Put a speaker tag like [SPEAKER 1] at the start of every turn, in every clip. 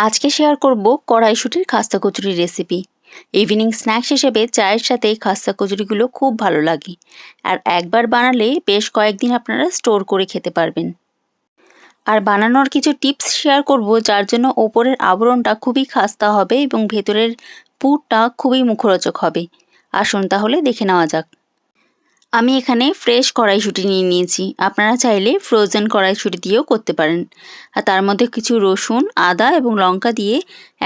[SPEAKER 1] আজকে শেয়ার করব কড়াইশুঁটির খাস্তা কচুরি রেসিপি। ইভিনিং স্ন্যাক্স হিসেবে চায়ের সাথে এই খাস্তা কচুরিগুলো খুব ভালো লাগে, আর একবার বানালে বেশ কয়েকদিন আপনারা স্টোর করে খেতে পারবেন। আর বানানোর কিছু টিপস শেয়ার করব, যার জন্য ওপরের আবরণটা খুবই খাস্তা হবে এবং ভেতরের পুরটা খুবই মুখরোচক হবে। আসুন তাহলে দেখে নেওয়া যাক। আমি এখানে ফ্রেশ কড়াইশুঁটি নিয়ে নিয়েছি, আপনারা চাইলে ফ্রোজেন কড়াইশুঁটি দিয়েও করতে পারেন। আর তার মধ্যে কিছু রসুন, আদা এবং লঙ্কা দিয়ে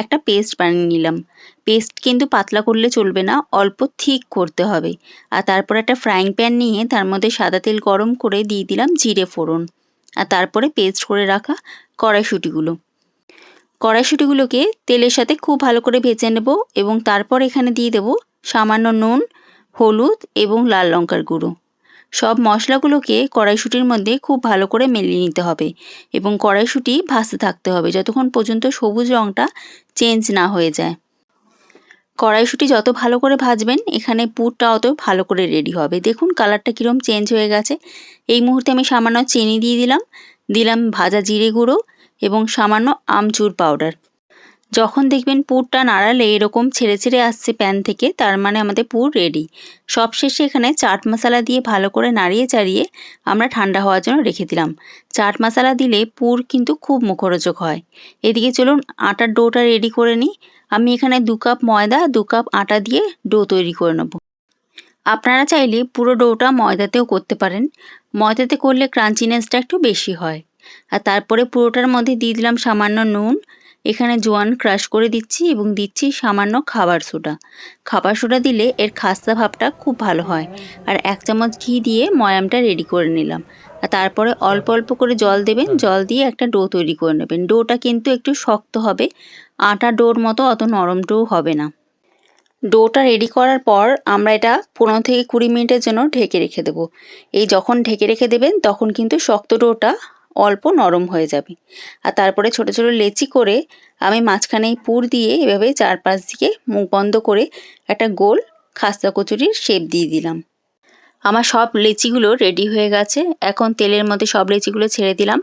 [SPEAKER 1] একটা পেস্ট বানিয়ে নিলাম। পেস্ট কিন্তু পাতলা করলে চলবে না, অল্প থিক করতে হবে। আর তারপর একটা ফ্রাইং প্যান নিয়ে তার মধ্যে সাদা তেল গরম করে দিয়ে দিলাম জিরে ফোড়ন। আর তারপরে পেস্ট করে রাখা কড়াইশুঁটিগুলোকে তেলের সাথে খুব ভালো করে ভেজে নেব এবং তারপর এখানে দিয়ে দেব সামান্য নুন, হলুদ এবং লাল লঙ্কার গুঁড়ো। সব মশলাগুলোকে কড়াইশুঁটির মধ্যে খুব ভালো করে মিলিয়ে নিতে হবে এবং কড়াইশুঁটি ভাজতে থাকতে হবে যতক্ষণ পর্যন্ত সবুজ রঙটা চেঞ্জ না হয়ে যায়। কড়াইশুঁটি যত ভালো করে ভাজবেন এখানে পুরটা অত ভালো করে রেডি হবে। দেখুন কালারটা কীরকম চেঞ্জ হয়ে গেছে। এই মুহূর্তে আমি সামান্য চিনি দিয়ে দিলাম ভাজা জিরে গুঁড়ো এবং সামান্য আমচুর পাউডার। যখন দেখবেন পুরটা নাড়ালে এরকম ছেড়ে ছেড়ে আসছে প্যান থেকে, তার মানে আমাদের পুর রেডি। সবশেষে এখানে চাট মশলা দিয়ে ভালো করে নাড়িয়ে চাড়িয়ে আমরা ঠান্ডা হওয়ার জন্য রেখে দিলাম। চাট মশলা দিলে পুর কিন্তু খুব মুখরোচক হয়। এদিকে চলুন আটার ডোটা রেডি করে নিই। আমি এখানে 2 কাপ ময়দা 2 কাপ আটা দিয়ে ডো তৈরি করে নেব। আপনারা চাইলে পুরো ডোটা ময়দাতেও করতে পারেন, ময়দাতে করলে ক্রাঞ্চিনেসটা একটু বেশি হয়। আর তারপরে পুরোটার মধ্যে দিয়ে দিলাম সামান্য নুন, এখানে জোয়ান ক্রাশ করে দিচ্ছি এবং দিচ্ছি সামান্য খাবার সোডা দিলে এর খাস্তা ভাবটা খুব ভালো হয়। আর 1 চামচ ঘি দিয়ে ময়ামটা রেডি করে নিলাম। আর তারপরে অল্প অল্প করে জল দেবেন, জল দিয়ে একটা ডো তৈরি করে নেবেন। ডোটা কিন্তু একটু শক্ত হবে, আটা ডোর মতো অত নরম ডো হবে না। ডোটা রেডি করার পর আমরা এটা 15 থেকে 20 মিনিটের জন্য ঢেকে রেখে দেবো। এই যখন ঢেকে রেখে দেবেন তখন কিন্তু শক্ত ডোটা অল্প নরম হয়ে যাবে। আর তারপরে ছোট ছোট লেচি করে আমি মাঝখানে পুর দিয়ে এভাবে 4-5 দিকে মুখ বন্ধ করে একটা গোল খাস্তা কচুরির শেপ দিয়ে দিলাম। আমার সব লেচিগুলো রেডি হয়ে গেছে। এখন তেলের মধ্যে সব লেচিগুলো ছেড়ে দিলাম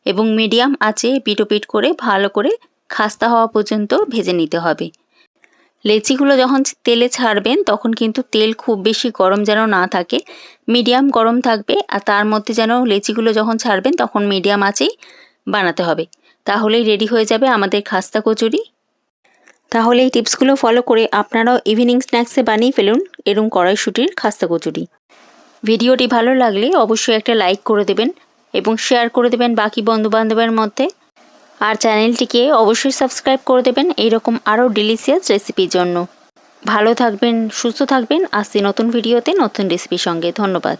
[SPEAKER 1] এবং মিডিয়াম আঁচে পিট করে ভালো করে খাস্তা হওয়া পর্যন্ত ভেজে নিতে হবে। লেচিগুলো যখন তেলে ছাড়বেন তখন কিন্তু তেল খুব বেশি গরম যেন না থাকে, মিডিয়াম গরম থাকবে। আর তার মধ্যে যেন লেচিগুলো যখন ছাড়বেন তখন মিডিয়াম আঁচেই বানাতে হবে, তাহলেই রেডি হয়ে যাবে আমাদের খাস্তা কচুরি। তাহলে এই টিপসগুলো ফলো করে আপনারাও ইভিনিং স্ন্যাক্সে বানিয়ে ফেলুন এরকম কড়াইশুঁটির খাস্তা কচুরি। ভিডিওটি ভালো লাগলে অবশ্যই একটা লাইক করে দেবেন এবং শেয়ার করে দেবেন বাকি বন্ধুবান্ধবের মধ্যে। আর চ্যানেলটিকে অবশ্যই সাবস্ক্রাইব করে দেবেন এইরকম আরও ডিলিশিয়াস রেসিপির জন্য। ভালো থাকবেন, সুস্থ থাকবেন। আসছি নতুন ভিডিওতে নতুন রেসিপির সঙ্গে। ধন্যবাদ।